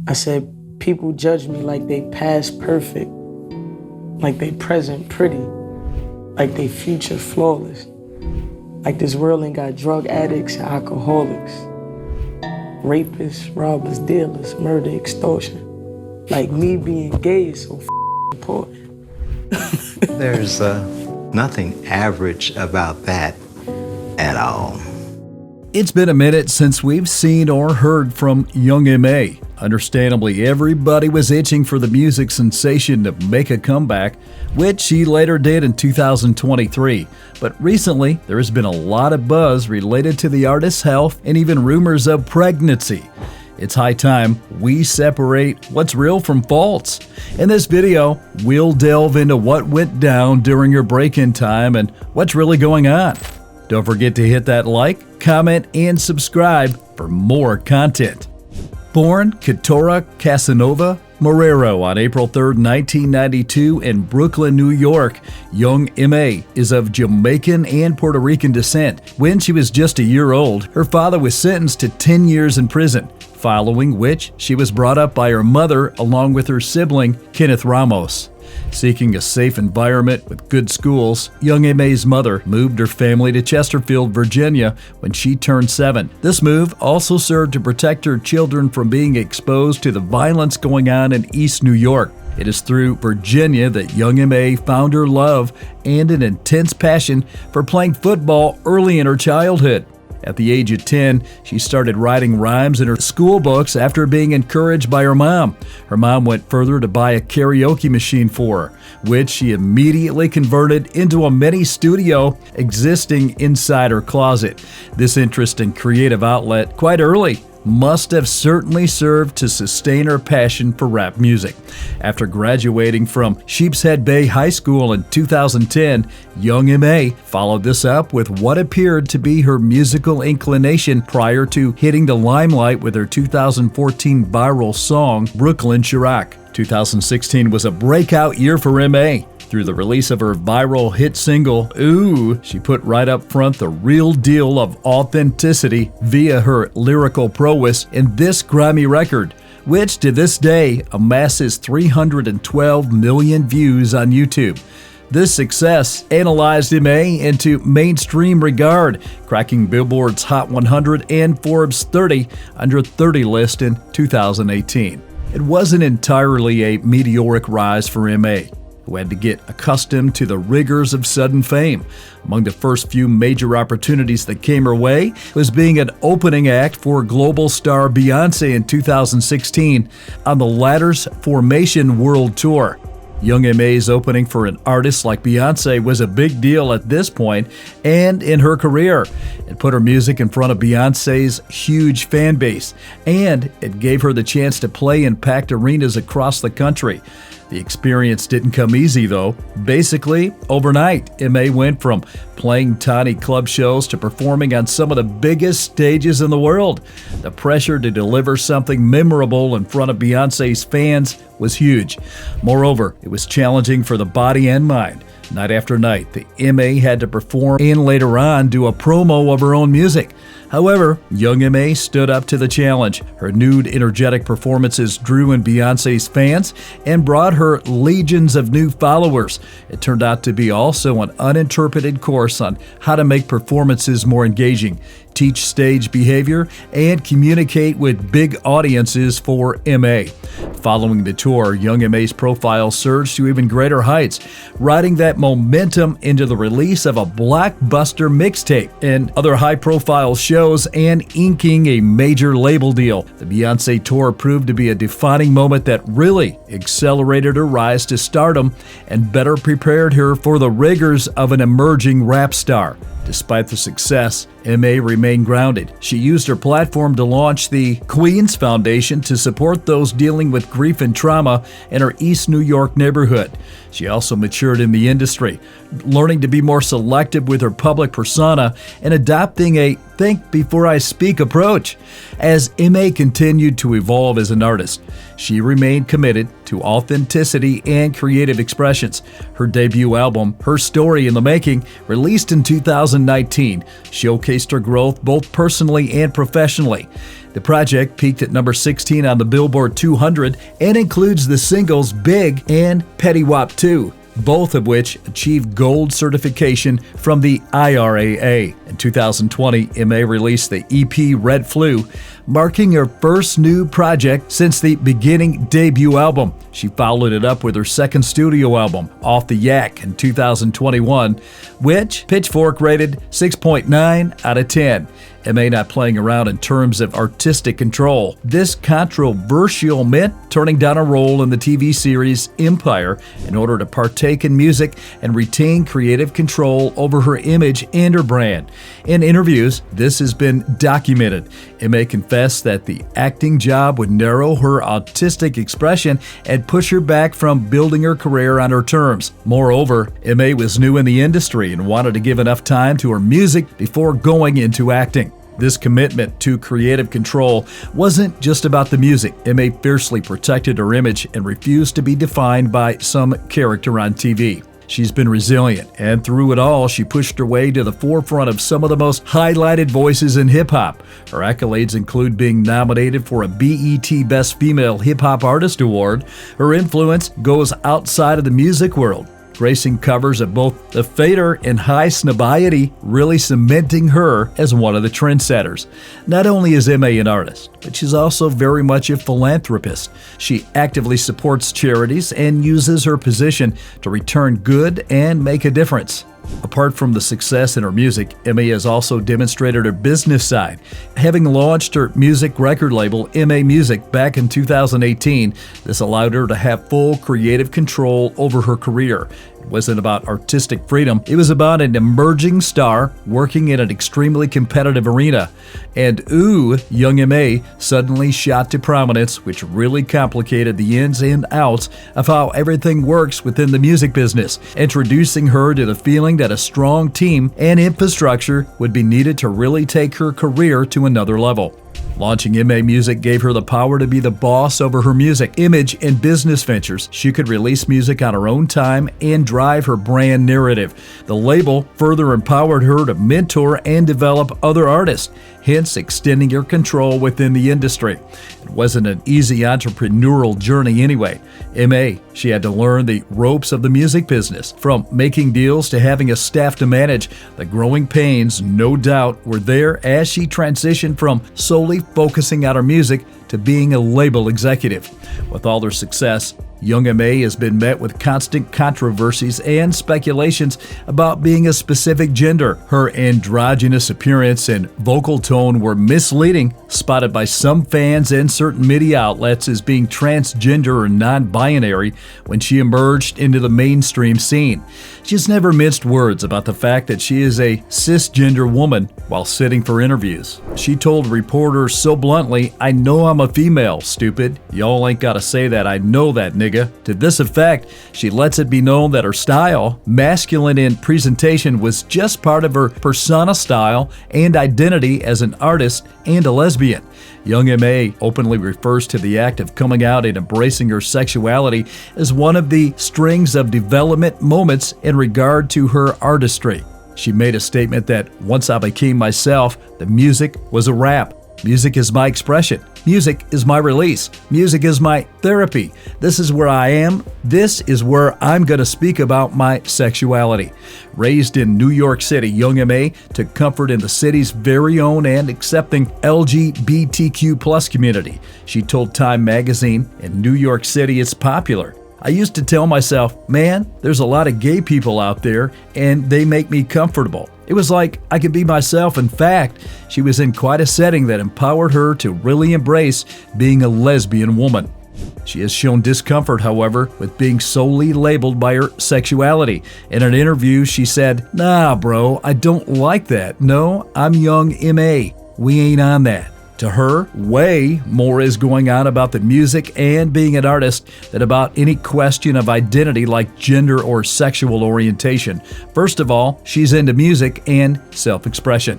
I said, people judge me like they past perfect, like they present pretty, like they future flawless. Like this world ain't got drug addicts and alcoholics, rapists, robbers, dealers, murder, extortion. Like me being gay is so important. There's nothing average about that at all. It's been a minute since we've seen or heard from Young M.A. Understandably, everybody was itching for the music sensation to make a comeback, which she later did in 2023. But recently, there has been a lot of buzz related to the artist's health and even rumors of pregnancy. It's high time we separate what's real from false. In this video, we'll delve into what went down during her break-in time and what's really going on. Don't forget to hit that like, comment, and subscribe for more content. Born Keturah Casanova Marrero on April 3, 1992 in Brooklyn, New York, Young M.A. is of Jamaican and Puerto Rican descent. When she was just a year old, her father was sentenced to 10 years in prison, following which she was brought up by her mother along with her sibling, Kenneth Ramos. Seeking a safe environment with good schools, Young M.A.'s mother moved her family to Chesterfield, Virginia when she turned 7. This move also served to protect her children from being exposed to the violence going on in East New York. It is through Virginia that Young M.A. found her love and an intense passion for playing football early in her childhood. At the age of 10, she started writing rhymes in her school books after being encouraged by her mom. Her mom went further to buy a karaoke machine for her, which she immediately converted into a mini studio existing inside her closet. This interest in creative outlet quite early must have certainly served to sustain her passion for rap music. After graduating from Sheepshead Bay High School in 2010, Young M.A. followed this up with what appeared to be her musical inclination prior to hitting the limelight with her 2014 viral song, Brooklyn Chirac. 2016 was a breakout year for M.A. Through the release of her viral hit single, Ooh, she put right up front the real deal of authenticity via her lyrical prowess in this grimy record, which to this day amasses 312 million views on YouTube. This success analyzed M.A. into mainstream regard, cracking Billboard's Hot 100 and Forbes 30 under 30 list in 2018. It wasn't entirely a meteoric rise for M.A., who had to get accustomed to the rigors of sudden fame. Among the first few major opportunities that came her way was being an opening act for global star Beyoncé in 2016 on the latter's Formation World Tour. Young M.A.'s opening for an artist like Beyoncé was a big deal at this point and in her career. It put her music in front of Beyoncé's huge fan base, and it gave her the chance to play in packed arenas across the country. The experience didn't come easy, though. Basically, overnight, M.A. went from playing tiny club shows to performing on some of the biggest stages in the world. The pressure to deliver something memorable in front of Beyoncé's fans was huge. Moreover, it was challenging for the body and mind. Night after night, the M.A. had to perform and later on do a promo of her own music. However, Young M.A. stood up to the challenge. Her nude, energetic performances drew in Beyoncé's fans and brought her legions of new followers. It turned out to be also an uninterpreted course on how to make performances more engaging, teach stage behavior, and communicate with big audiences for M.A. Following the tour, Young M.A.'s profile surged to even greater heights, riding that momentum into the release of a blockbuster mixtape and other high-profile shows and inking a major label deal. The Beyoncé tour proved to be a defining moment that really accelerated her rise to stardom and better prepared her for the rigors of an emerging rap star. Despite the success, M.A. remained grounded. She used her platform to launch the Queens Foundation to support those dealing with grief and trauma in her East New York neighborhood. She also matured in the industry, learning to be more selective with her public persona and adopting a think before I speak approach. As M.A. continued to evolve as an artist, she remained committed to authenticity and creative expressions. Her debut album, Her Story in the Making, released in 2009, 2019 showcased her growth both personally and professionally. The project peaked at number 16 on the Billboard 200 and includes the singles Big and Petty Wop 2, both of which achieved gold certification from the IRAA. In 2020, M.A. released the EP Red Flu, marking her first new project since the beginning debut album. She followed it up with her second studio album, Off the Yak, in 2021, which Pitchfork rated 6.9 out of 10. M.A. not playing around in terms of artistic control. This controversial meant turning down a role in the TV series Empire in order to partake in music and retain creative control over her image and her brand. In interviews, this has been documented. M.A. confessed that the acting job would narrow her artistic expression and push her back from building her career on her terms. Moreover, M.A. was new in the industry and wanted to give enough time to her music before going into acting. This commitment to creative control wasn't just about the music. M.A. fiercely protected her image and refused to be defined by some character on TV. She's been resilient, and through it all, she pushed her way to the forefront of some of the most highlighted voices in hip-hop. Her accolades include being nominated for a BET Best Female Hip Hop Artist Award. Her influence goes outside of the music world, gracing covers of both The Fader and High Snobiety, really cementing her as one of the trendsetters. Not only is M.A. an artist, but she's also very much a philanthropist. She actively supports charities and uses her position to return good and make a difference. Apart from the success in her music, M.A. has also demonstrated her business side. Having launched her music record label, M.A. Music, back in 2018, this allowed her to have full creative control over her career. It wasn't about artistic freedom. It was about an emerging star working in an extremely competitive arena. And Young M.A. suddenly shot to prominence, which really complicated the ins and outs of how everything works within the music business, introducing her to the feeling that a strong team and infrastructure would be needed to really take her career to another level. Launching M.A. Music gave her the power to be the boss over her music, image, and business ventures. She could release music on her own time and drive her brand narrative. The label further empowered her to mentor and develop other artists, hence extending her control within the industry. It wasn't an easy entrepreneurial journey anyway. M.A., she had to learn the ropes of the music business, from making deals to having a staff to manage. The growing pains, no doubt, were there as she transitioned from solely focusing on her music to being a label executive. With all their success, Young M.A. has been met with constant controversies and speculations about being a specific gender. Her androgynous appearance and vocal tone were misleading, spotted by some fans and certain media outlets as being transgender or non-binary when she emerged into the mainstream scene. She's never minced words about the fact that she is a cisgender woman while sitting for interviews. She told reporters so bluntly, "I know I'm a female, stupid. Y'all ain't gotta say that, I know that, nigga." To this effect, she lets it be known that her style, masculine in presentation, was just part of her persona, style, and identity as an artist and a lesbian. Young M.A. openly refers to the act of coming out and embracing her sexuality as one of the strings of development moments in regard to her artistry. She made a statement that, "Once I became myself, the music was a rap. Music is my expression. Music is my release. Music is my therapy. This is where I am. This is where I'm going to speak about my sexuality." Raised in New York City, Young M.A. took comfort in the city's very own and accepting LGBTQ+ community. She told Time magazine, "In New York City, it's popular. I used to tell myself, man, there's a lot of gay people out there and they make me comfortable. It was like I could be myself." In fact, she was in quite a setting that empowered her to really embrace being a lesbian woman. She has shown discomfort, however, with being solely labeled by her sexuality. In an interview, she said, "Nah, bro, I don't like that. No, I'm Young M.A. We ain't on that." To her, way more is going on about the music and being an artist than about any question of identity like gender or sexual orientation. First of all, she's into music and self-expression.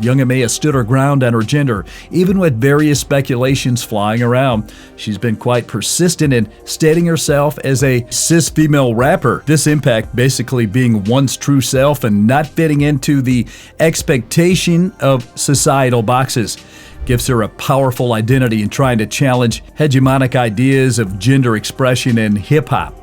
Young M.A has stood her ground on her gender, even with various speculations flying around. She's been quite persistent in stating herself as a cis female rapper. This impact basically being one's true self and not fitting into the expectation of societal boxes. Gives her a powerful identity in trying to challenge hegemonic ideas of gender expression in hip-hop.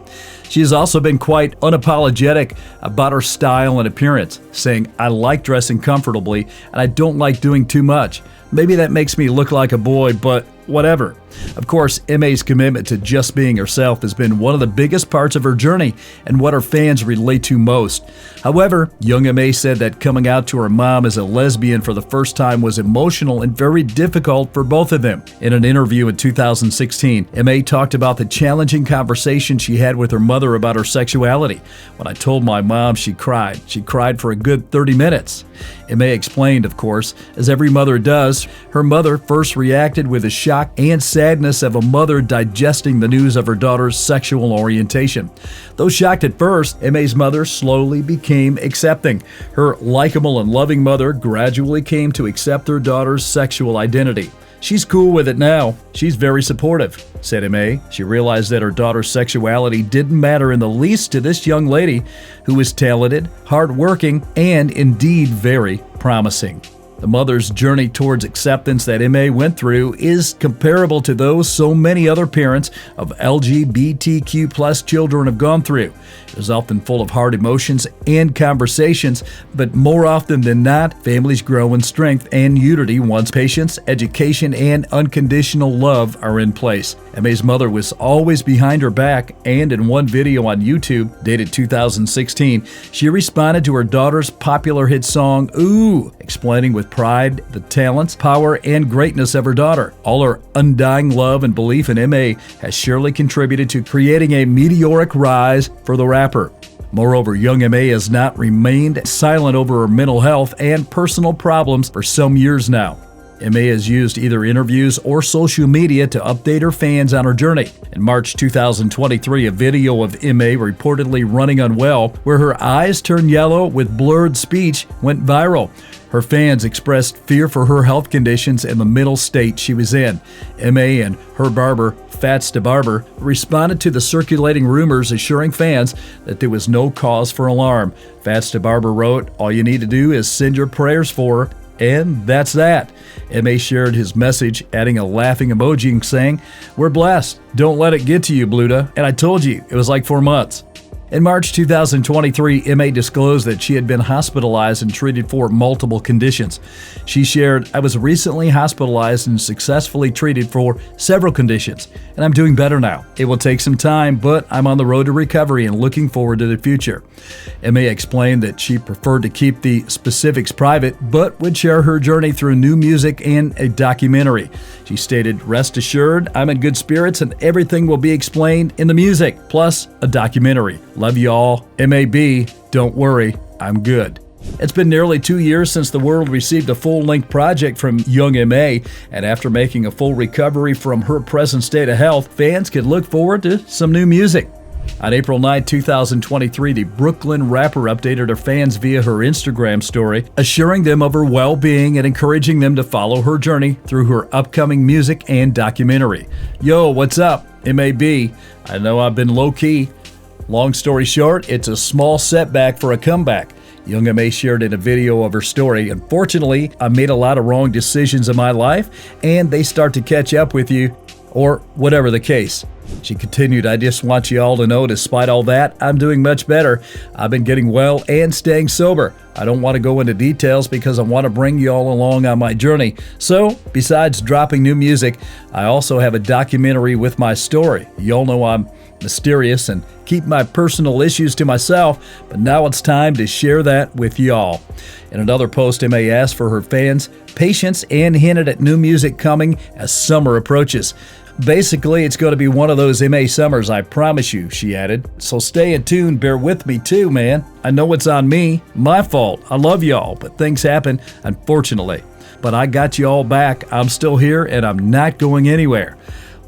She has also been quite unapologetic about her style and appearance, saying, "I like dressing comfortably and I don't like doing too much. Maybe that makes me look like a boy, but whatever." Of course, M.A.'s commitment to just being herself has been one of the biggest parts of her journey and what her fans relate to most. However, Young M.A said that coming out to her mom as a lesbian for the first time was emotional and very difficult for both of them. In an interview in 2016, M.A talked about the challenging conversation she had with her mother about her sexuality. "When I told my mom, she cried. She cried for a good 30 minutes. M.A explained, of course, as every mother does, her mother first reacted with a shock and sadness of a mother digesting the news of her daughter's sexual orientation. Though shocked at first, M.A's mother slowly became accepting. Her likable and loving mother gradually came to accept her daughter's sexual identity. She's cool with it now. She's very supportive," said M.A. She realized that her daughter's sexuality didn't matter in the least to this young lady who is talented, hardworking, and indeed very promising. The mother's journey towards acceptance that M.A went through is comparable to those so many other parents of LGBTQ+ children have gone through. It is often full of hard emotions and conversations, but more often than not, families grow in strength and unity once patience, education, and unconditional love are in place. M.A's mother was always behind her back, and in one video on YouTube, dated 2016, she responded to her daughter's popular hit song, "Ooh," explaining with pride the talents, power, and greatness of her daughter. All her undying love and belief in M.A has surely contributed to creating a meteoric rise for the rapper. Moreover, Young M.A has not remained silent over her mental health and personal problems for some years now. M.A has used either interviews or social media to update her fans on her journey. In March 2023, a video of M.A reportedly running unwell, where her eyes turned yellow with blurred speech, went viral. Her fans expressed fear for her health conditions and the mental state she was in. M.A and her barber, Fats the Barber, responded to the circulating rumors, assuring fans that there was no cause for alarm. Fats the Barber wrote, "All you need to do is send your prayers for her." And that's that. M.A shared his message, adding a laughing emoji and saying, "We're blessed. Don't let it get to you, Bluta. And I told you, it was like 4 months." In March 2023, M.A disclosed that she had been hospitalized and treated for multiple conditions. She shared, "I was recently hospitalized and successfully treated for several conditions, and I'm doing better now. It will take some time, but I'm on the road to recovery and looking forward to the future." M.A explained that she preferred to keep the specifics private, but would share her journey through new music and a documentary. She stated, "Rest assured, I'm in good spirits and everything will be explained in the music, plus a documentary. Love you all. M.A.B. Don't worry, I'm good." It's been nearly 2 years since the world received a full-length project from Young M.A, and after making a full recovery from her present state of health, fans could look forward to some new music. On April 9, 2023, the Brooklyn rapper updated her fans via her Instagram story, assuring them of her well-being and encouraging them to follow her journey through her upcoming music and documentary. "Yo, what's up? M.A.B. I know I've been low-key. Long story short, it's a small setback for a comeback." Young M.A shared in a video of her story, "Unfortunately, I made a lot of wrong decisions in my life, and they start to catch up with you, or whatever the case." She continued, "I just want you all to know, despite all that, I'm doing much better. I've been getting well and staying sober. I don't want to go into details because I want to bring you all along on my journey. So, besides dropping new music, I also have a documentary with my story. You all know I'm mysterious and keep my personal issues to myself, but now it's time to share that with y'all." In another post, M.A asked for her fans' patience and hinted at new music coming as summer approaches. "Basically, it's going to be one of those M.A summers, I promise you," she added. "So stay in tune, bear with me too, man. I know it's on me, my fault. I love y'all, but things happen, unfortunately. But I got you all back. I'm still here and I'm not going anywhere.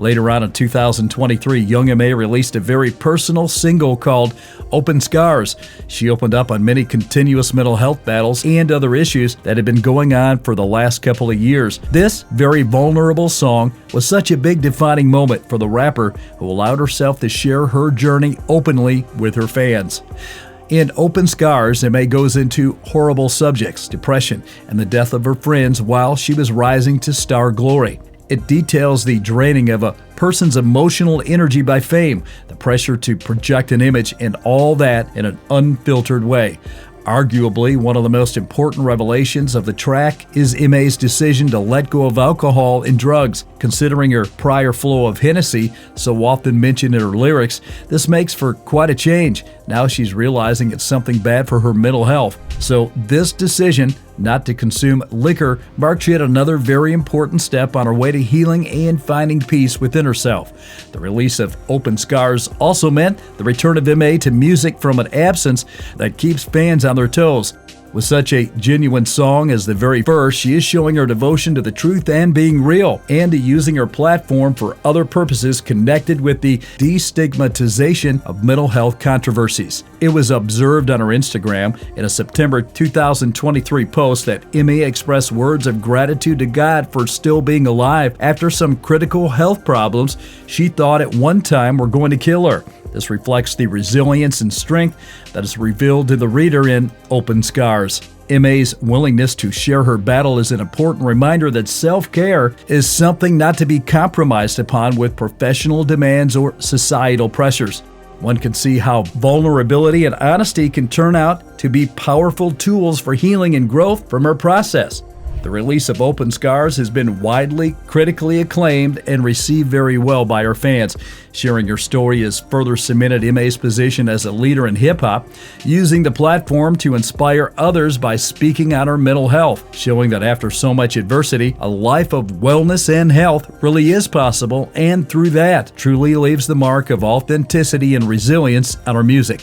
Later on in 2023, Young M.A released a very personal single called Open Scars. She opened up on many continuous mental health battles and other issues that had been going on for the last couple of years. This very vulnerable song was such a big defining moment for the rapper, who allowed herself to share her journey openly with her fans. In Open Scars, M.A goes into horrible subjects, depression, and the death of her friends while she was rising to star glory. It details the draining of a person's emotional energy by fame, the pressure to project an image, and all that in an unfiltered way. Arguably, one of the most important revelations of the track is M.A's decision to let go of alcohol and drugs. Considering her prior flow of Hennessy, so often mentioned in her lyrics, this makes for quite a change. Now she's realizing it's something bad for her mental health. So this decision not to consume liquor marks yet another very important step on her way to healing and finding peace within herself. The release of Open Scars also meant the return of M.A to music from an absence that keeps fans on their toes. With such a genuine song as the very first, she is showing her devotion to the truth and being real, and to using her platform for other purposes connected with the destigmatization of mental health controversies. It was observed on her Instagram in a September 2023 post that M.A expressed words of gratitude to God for still being alive after some critical health problems she thought at one time were going to kill her. This reflects the resilience and strength that is revealed to the reader in Open Scars. M.A's willingness to share her battle is an important reminder that self-care is something not to be compromised upon with professional demands or societal pressures. One can see how vulnerability and honesty can turn out to be powerful tools for healing and growth from her process. The release of Open Scars has been widely critically acclaimed and received very well by her fans. Sharing her story has further cemented M.A's position as a leader in hip-hop, using the platform to inspire others by speaking on her mental health, showing that after so much adversity, a life of wellness and health really is possible, and through that, truly leaves the mark of authenticity and resilience on her music.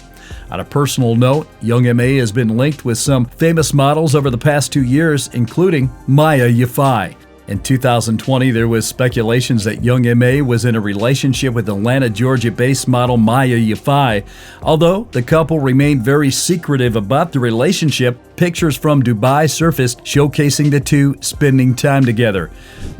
On a personal note, Young M.A has been linked with some famous models over the past 2 years, including Maya Yafai. In 2020, there was speculations that Young M.A was in a relationship with Atlanta, Georgia-based model Maya Yafai. Although the couple remained very secretive about the relationship, pictures from Dubai surfaced showcasing the two spending time together.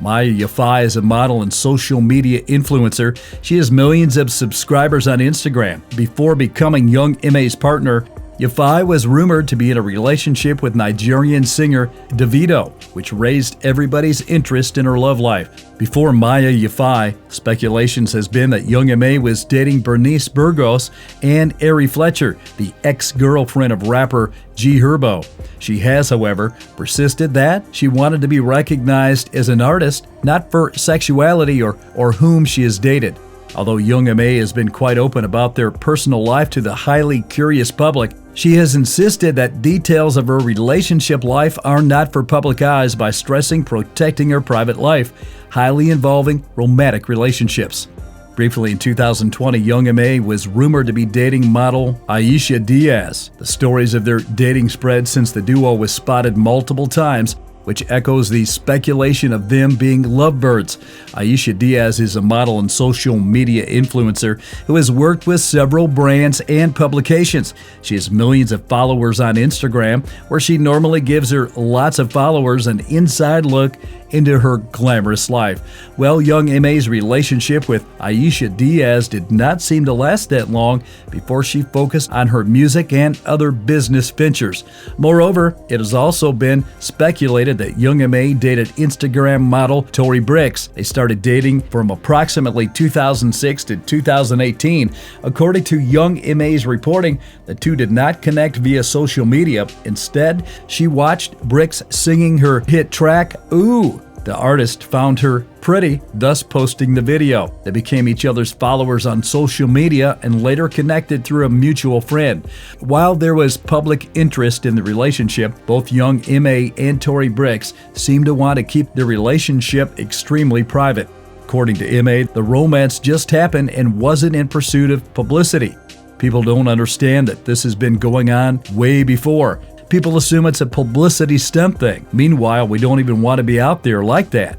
Maya Yafai is a model and social media influencer. She has millions of subscribers on Instagram. Before becoming Young M.A's partner, Yafai was rumored to be in a relationship with Nigerian singer Davido, which raised everybody's interest in her love life. Before Maya Yafai, speculations has been that Young M.A was dating Bernice Burgos and Ari Fletcher, the ex-girlfriend of rapper G Herbo. She has, however, persisted that she wanted to be recognized as an artist, not for sexuality or whom she has dated. Although Young M.A has been quite open about their personal life to the highly curious public, she has insisted that details of her relationship life are not for public eyes by stressing protecting her private life, highly involving romantic relationships. Briefly in 2020, Young M.A was rumored to be dating model Aisha Diaz. The stories of their dating spread since the duo was spotted multiple times, which echoes the speculation of them being lovebirds. Aisha Diaz is a model and social media influencer who has worked with several brands and publications. She has millions of followers on Instagram, where she normally gives her lots of followers an inside look into her glamorous life. Well, Young M.A's relationship with Aisha Diaz did not seem to last that long before she focused on her music and other business ventures. Moreover, it has also been speculated that Young M.A dated Instagram model Tory Bricks. They started dating from approximately 2006 to 2018. According to Young M.A's reporting, the two did not connect via social media. Instead, she watched Bricks singing her hit track, Ooh. The artist found her pretty, thus posting the video. They became each other's followers on social media and later connected through a mutual friend. While there was public interest in the relationship, both Young M.A and Tory Bricks seemed to want to keep the relationship extremely private. According to M.A, the romance just happened and wasn't in pursuit of publicity. People don't understand that this has been going on way before. People assume it's a publicity stunt thing. Meanwhile, we don't even want to be out there like that.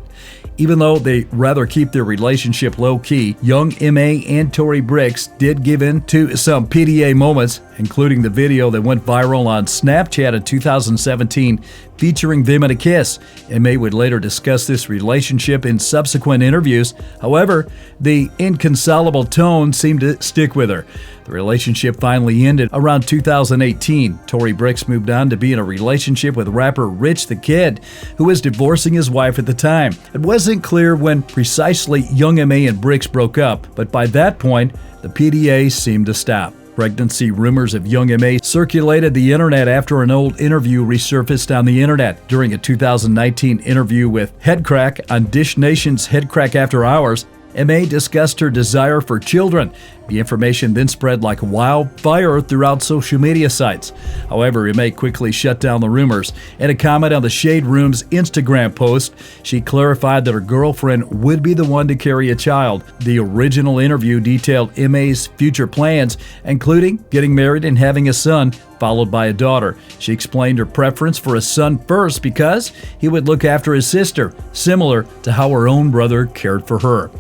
Even though they rather keep their relationship low-key, Young M.A. and Tory Bricks did give in to some PDA moments, including the video that went viral on Snapchat in 2017 featuring them in a kiss. M.A. would later discuss this relationship in subsequent interviews. However, the inconsolable tone seemed to stick with her. The relationship finally ended around 2018. Tory Bricks moved on to be in a relationship with rapper Rich the Kid, who was divorcing his wife at the time. It wasn't clear when precisely Young M.A. and Bricks broke up, but by that point, the PDA seemed to stop. Pregnancy rumors of Young M.A. circulated the internet after an old interview resurfaced on the internet. During a 2019 interview with Headcrack on Dish Nation's Headcrack After Hours, M.A. discussed her desire for children. The information then spread like wildfire throughout social media sites. However, M.A. quickly shut down the rumors. In a comment on the Shade Room's Instagram post, she clarified that her girlfriend would be the one to carry a child. The original interview detailed M.A.'s future plans, including getting married and having a son, followed by a daughter. She explained her preference for a son first because he would look after his sister, similar to how her own brother cared for her.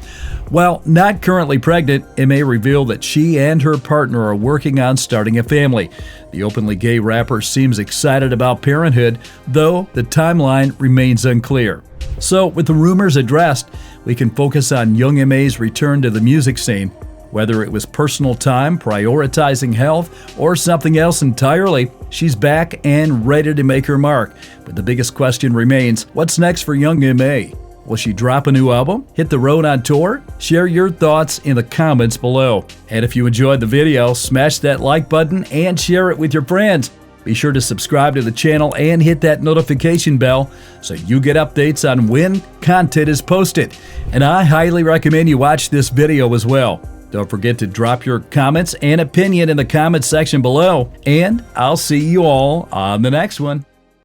While not currently pregnant, M.A. revealed that she and her partner are working on starting a family. The openly gay rapper seems excited about parenthood, though the timeline remains unclear. So, with the rumors addressed, we can focus on Young M.A.'s return to the music scene. Whether it was personal time, prioritizing health, or something else entirely, she's back and ready to make her mark. But the biggest question remains, what's next for Young M.A.? Will she drop a new album? Hit the road on tour? Share your thoughts in the comments below. And if you enjoyed the video, smash that like button and share it with your friends. Be sure to subscribe to the channel and hit that notification bell so you get updates on when content is posted. And I highly recommend you watch this video as well. Don't forget to drop your comments and opinion in the comments section below. And I'll see you all on the next one.